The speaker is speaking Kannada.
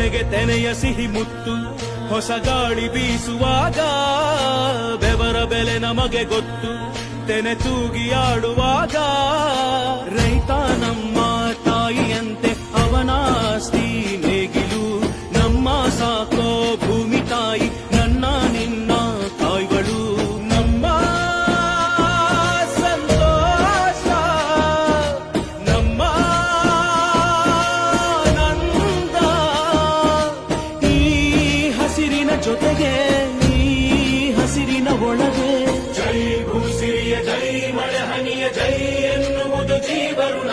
ತೆನೆಗೆ ತೆನೆಯ ಸಿಹಿ ಮುತ್ತು ಹೊಸ ಗಾಳಿ ಬೀಸುವಾಗ ಬೆವರ ಬೆಲೆ ನಮಗೆ ಗೊತ್ತು ತೆನೆ ತೂಗಿ ಆಡುವಾಗ ರೈತ ನಮ್ಮ ತಾಯಿಯಂತೆ ಅವನಾಸ್ತಿ ನೇಗಿಲು ನಮ್ಮ ಸಾಕೋ ಭೂಮಿ ತಾಯಿ ನನ್ನ ನಿನ್ನ ತಾಯಿಗಳು ನಮ್ಮ ಸಂತೋಷ ನಮ್ಮ ನಂದ ಈ ಹಸಿರಿನ ಜೊತೆಗೆ ಈ ಹಸಿರಿನ ಒಳಗೆ ಜೈ ಭೂಸಿರಿಯ ಜೈ ಮಳೆ ಹನಿಯ ಜೈ ಎನ್ನುವುದು ಜೀವರುಣ